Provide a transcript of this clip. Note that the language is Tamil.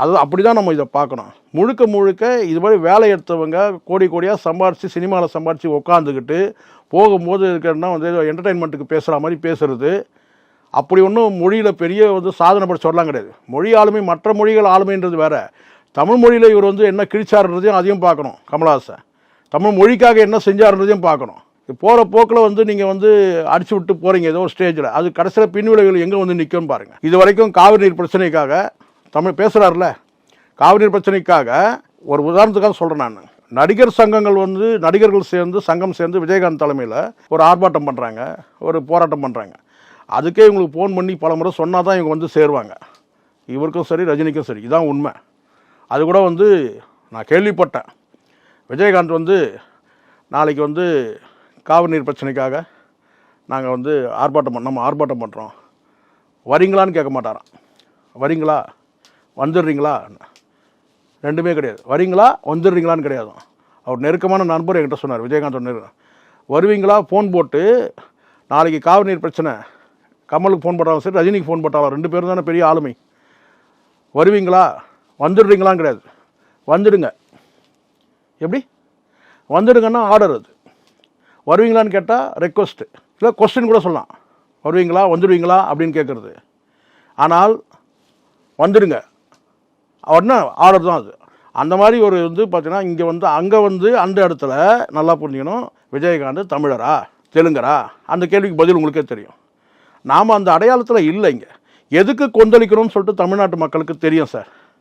அது அப்படி தான் நம்ம இதை பார்க்கணும். முழுக்க முழுக்க இதுவரை வேலை எடுத்தவங்க கோடி கோடியாக சம்பாரித்து சினிமாவில் சம்பாரித்து உட்காந்துக்கிட்டு போகும்போது இருக்கிறன்னா வந்து என்டர்டெயின்மெண்ட்டுக்கு பேசுகிற மாதிரி பேசுகிறது. அப்படி ஒன்றும் மொழியில் பெரிய வந்து சாதனை படி சொல்லலாம் கிடையாது. மொழி ஆளுமை மற்ற மொழிகள் ஆளுமைன்றது வேறு. தமிழ் மொழியில் இவர் வந்து என்ன கிழிச்சாருன்றதையும் அதையும் பார்க்கணும். கமலஹாசன் தமிழ் மொழிக்காக என்ன செஞ்சாருன்றதையும் பார்க்கணும். போகிற போக்கில் வந்து நீங்கள் வந்து அடிச்சு விட்டு போகிறீங்க ஏதோ ஒரு ஸ்டேஜில், அது கடைசியில் பின்விளைவுகள் எங்கே வந்து நிற்கும்னு பாருங்கள். இது வரைக்கும் காவிரி நீர் பிரச்சனைக்காக தமிழ் பேசுகிறாருல, காவிரி நீர் பிரச்சனைக்காக ஒரு உதாரணத்துக்காக சொல்கிறேன் நான். நடிகர் சங்கங்கள் வந்து நடிகர்கள் சேர்ந்து சங்கம் சேர்ந்து விஜயகாந்த் தலைமையில் ஒரு ஆர்ப்பாட்டம் பண்ணுறாங்க, ஒரு போராட்டம் பண்ணுறாங்க. அதுக்கே இவங்களுக்கு ஃபோன் பண்ணி பல முறை சொன்னால் தான் இவங்க வந்து சேருவாங்க. இவருக்கும் சரி ரஜினிக்கும் சரி, இதுதான் உண்மை. அது கூட வந்து நான் கேள்விப்பட்டேன், விஜயகாந்த் வந்து நாளைக்கு வந்து காவிரி நீர் பிரச்சனைக்காக நாங்கள் வந்து நம்ம ஆர்ப்பாட்டம் பண்ணுறோம், வரீங்களான்னு கேட்க மாட்டாராம். வரீங்களா, வந்துடுறீங்களா, ரெண்டுமே கிடையாது. வரீங்களா வந்துடுறீங்களான்னு கிடையாது. அவர் நெருக்கமான நண்பர் என்கிட்ட சொன்னார், விஜயகாந்த் வருவீங்களா, ஃபோன் போட்டு நாளைக்கு காவிரி நீர் பிரச்சனை, கமலுக்கு ஃபோன் போட்டாலும் சரி ரஜினிக்கு ஃபோன் போட்டாலும், ரெண்டு பேரும் தானே பெரிய ஆளுமை, வருவீங்களா வந்துடுறீங்களான்னு கிடையாது, வந்துடுங்க. எப்படி வந்துடுங்கன்னா ஆர்டர், அது வருவீங்களான்னு கேட்டால் ரெக்வஸ்ட்டு, இல்லை கொஸ்டின் கூட சொல்லலாம். வருவீங்களா வந்துடுவீங்களா அப்படின்னு கேட்குறது. ஆனால் வந்துடுங்க உடனே ஆர்டர் தான் அது. அந்த மாதிரி ஒரு வந்து பார்த்தீங்கன்னா இங்கே வந்து அங்கே வந்து அந்த இடத்துல நல்லா புரிஞ்சுக்கணும், விஜயகாந்த் தமிழரா தெலுங்கரா, அந்த கேள்விக்கு பதில் உங்களுக்கே தெரியும். நாம் அந்த அடையாளத்தில் இல்லை. இங்கே எதுக்கு கொந்தளிக்கணும்னு சொல்லிட்டு தமிழ்நாட்டு மக்களுக்கு தெரியும் சார்.